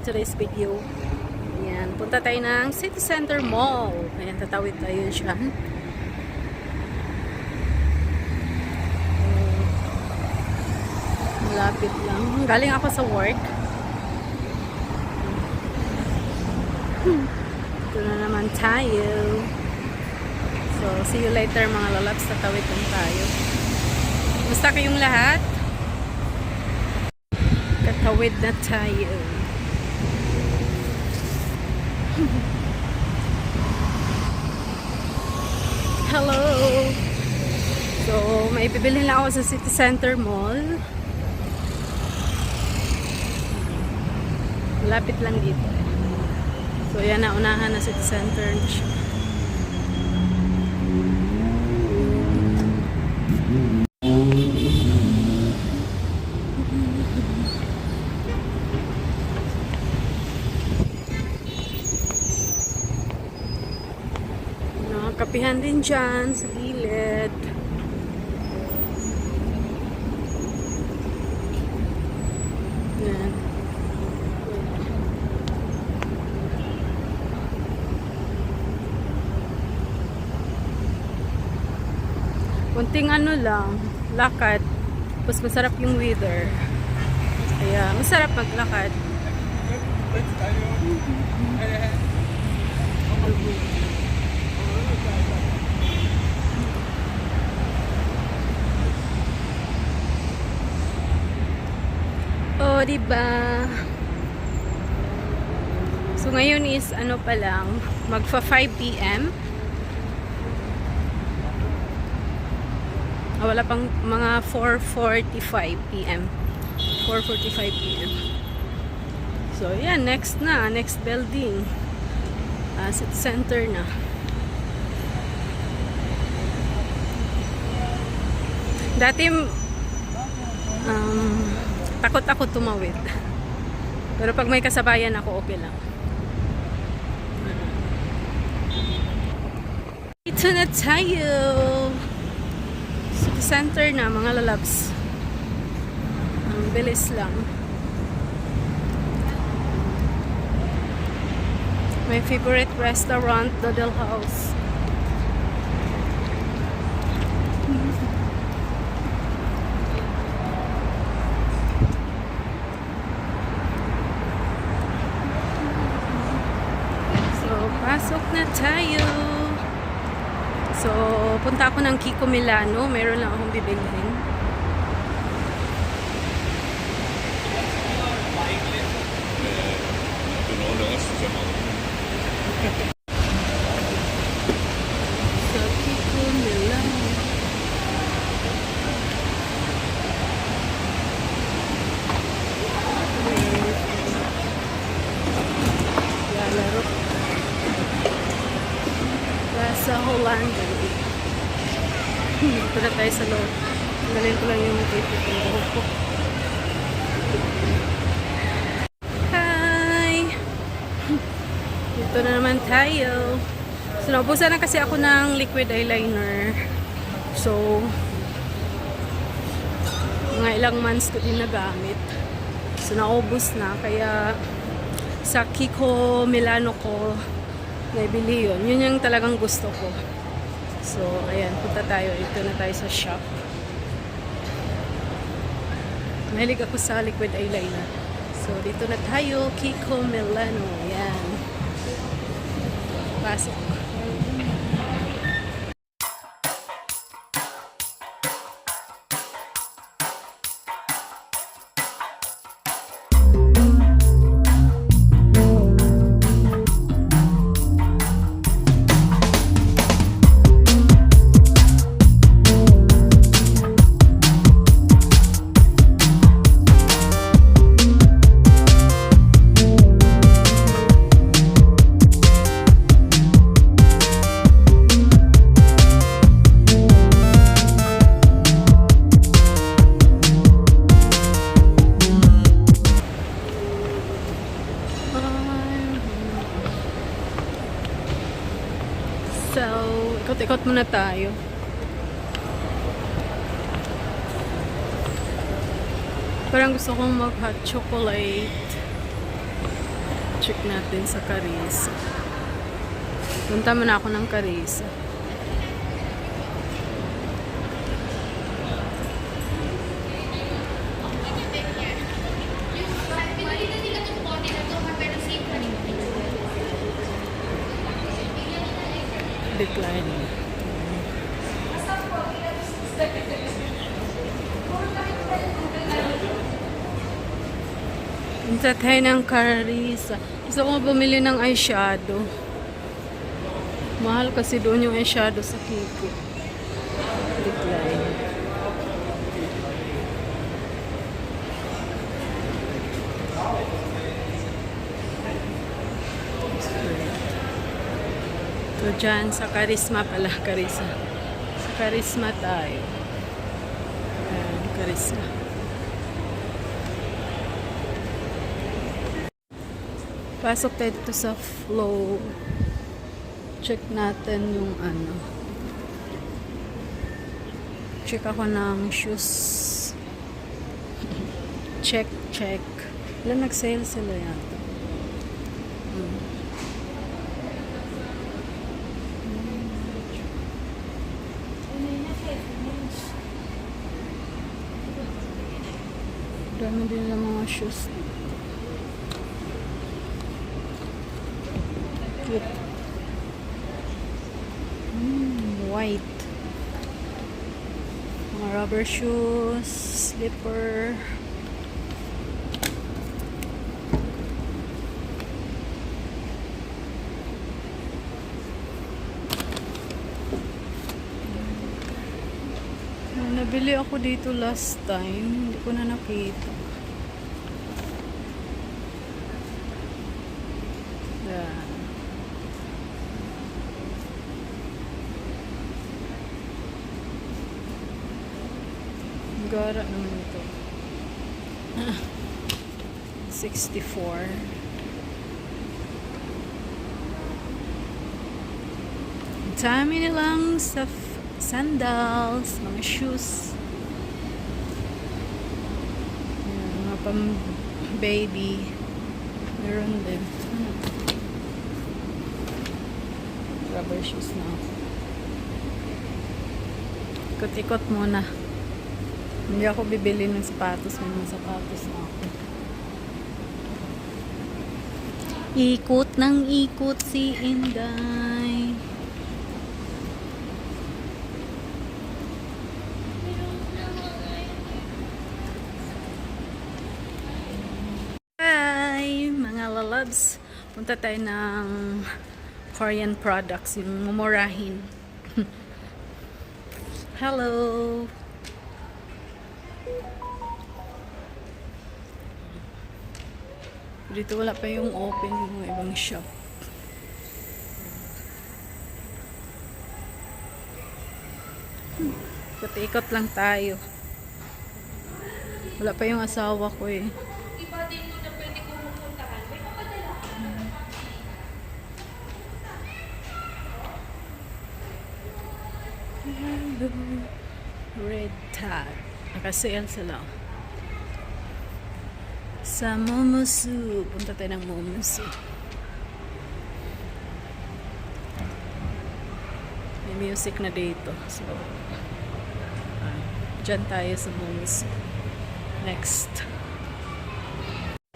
today's video. Ayan, punta tayo ng City Center Mall. Ayan, tatawid tayo dyan. Malapit lang. Galing ako sa work. Ito na naman tayo. So, see you later mga lalabs. Tatawid lang tayo. Basta kayong lahat? Tatawid na tayo. Hello! So, may bibili lang ako sa City Center Mall. Malapit lang dito. So, yan na, unahan na City Center na siya. Kapihan din dyan sa gilid. Yan. Kunting ano lang, lakad. Tapos masarap yung weather. Kaya masarap maglakad. Oh, diba? So, ngayon is, ano pa lang, magfa 5 p.m. Wala pang mga 4:45 p.m. 4:45 p.m. So, yan, next na. Next building. City Center na. Dati, takot ako tumawid. Pero pag may kasabayan ako, okay lang. Ito na tayo. City Center na, mga lalabs. Ang bilis lang. My favorite restaurant, Doodle House. Pasok na tayo. So, punta ako ng Kiko Milano. Meron lang akong bibilhin. So, Kiko Milano. Lalaro. Sa Hollanda. Punta tayo sa loob. Nalin ko lang yung ticket ng buhok ko. Hi! Dito na naman tayo. So, naubusan na kasi ako ng liquid eyeliner. So, mga ilang months ko din nagamit. So, naubos na. Kaya, sa Kiko Milano ko naibili yun. Yun yung talagang gusto ko. So, ayan. Punta tayo. Ito na tayo sa shop. Mahilig ako sa liquid eyeliner. So, dito na tayo. Kiko Milano. Ayan. Pasok. So, ikot-ikot muna tayo. Parang gusto kong mag hot chocolate. Check natin sa Carissa. Punta muna ako ng Carissa. Declining. Punta tayo ng Carissa. Gusto ko bumili ng eyeshadow. Mahal kasi doon yung eyeshadow sa Kiko. Decline. So dyan sa Karisma pala, Carissa. Sa Karisma tayo. Ayan, Karisma. Pasok tayo dito sa Flow. Check natin yung ano. Check ako ng shoes. Check. Wala, nag-sale sila yata. Dami din lang mga shoes. Cute. White. Mga rubber shoes, slipper. Nabili ako dito last time. Hindi ko na nakita. Yan. Gara naman ito. 64. Dami nilang sa sandals, mga shoes. Ayan, mga pang baby. Meron din. Rubber shoes na ako. Ikot-ikot muna. Hindi ako bibili ng sapatos. May mga sapatos na ako. Ikot ng ikot si Inday. Hi! Mga lalabs. Punta tayo ng Korean products. Yung mumurahin. Hello! Dito wala pa yung open yung ibang shop. Ikot-ikot lang tayo. Wala pa yung asawa ko eh. Iba din mo na pwede kong pupuntahan. May papadala. Red tag. Naka-sale sila. Sa Momosu. Punta tayo ng Momosu. May music na dito. So, dyan tayo sa Momosu. Next.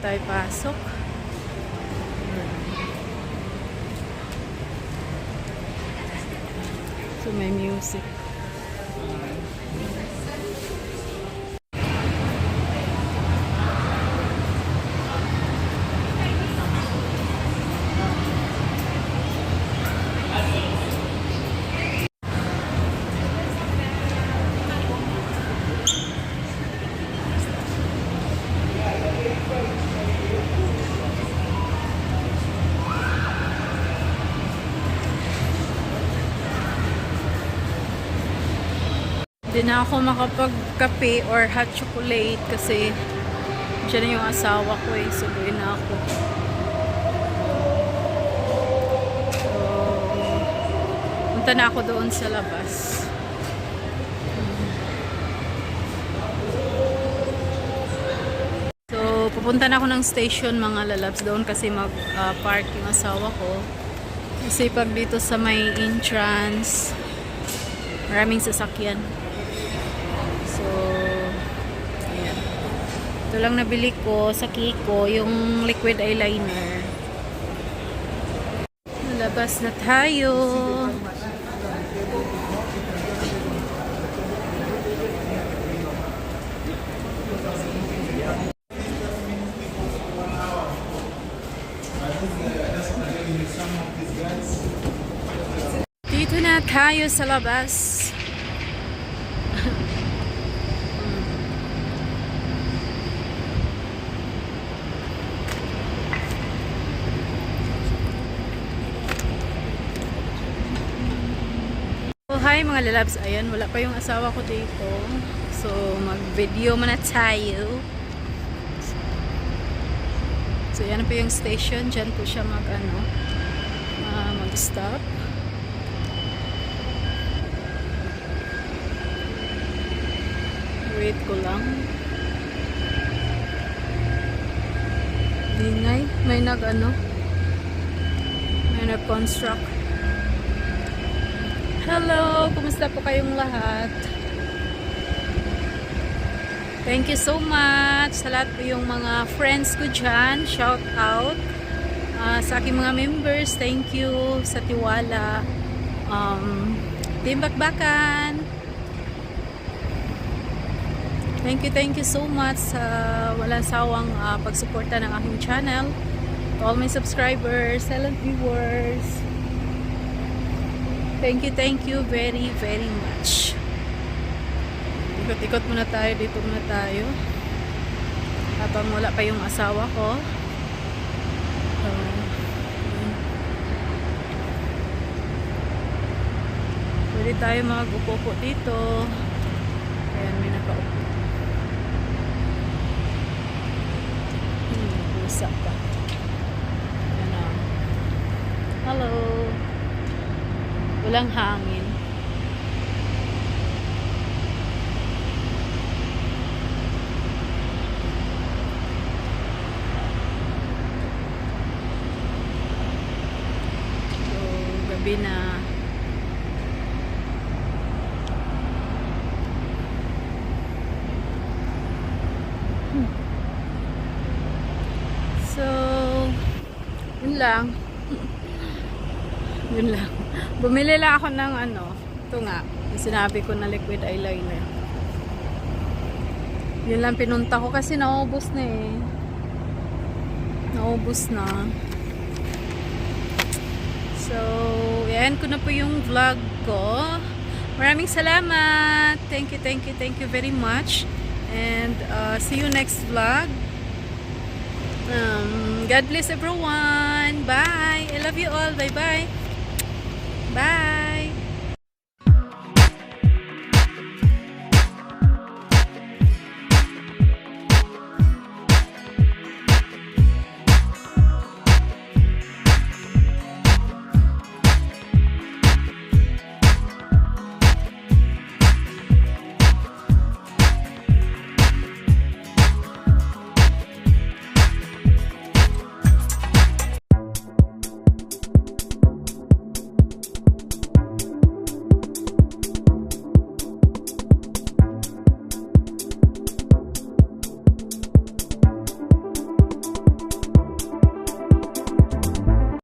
Tayo pasok. So, may music. Hindi na ako makapagkape or hot chocolate kasi dyan na yung asawa ko eh. Subuin na ako. So, punta na ako doon sa labas. So, Papunta na ako ng station mga lalabs doon kasi mag-park yung asawa ko. Kasi pag dito sa may entrance, maraming sasakyan. So, ayan. Ito lang nabili ko sa Kiko, yung liquid eyeliner. Labas na tayo. Dito na tayo sa labas. Oh, hi mga lalabs. Ayan, wala pa yung asawa ko dito. So, mag-video muna tayo. So, yan po yung station. Diyan po siya mag-stop. Wait ko lang. Ingay. May nag-construct. Hello! Kumusta po kayong lahat? Thank you so much sa lahat po yung mga friends ko dyan. Shout out sa aking mga members. Thank you sa tiwala. Team Bakbakan. Thank you so much sa walang sawang pagsuporta ng aking channel. To all my subscribers, silent viewers. Thank you very, very much. Ikot-ikot muna tayo, dito muna tayo. Habang wala pa yung asawa ko. Pwede tayo mag-upo dito. Ayan, may nakaupo. Usap pa. Ayan o. Hello. Walang hangin. So, gabi na. So, yun lang. Yun lang. Bumili lang ako ng ito nga, yung sinabi ko na liquid eyeliner. Yun lang pinunta ko kasi naubos na eh. Naubos na. So, yan ko na po yung vlog ko. Maraming salamat. Thank you very much. And see you next vlog. God bless everyone. Bye. I love you all. Bye-bye. Bye.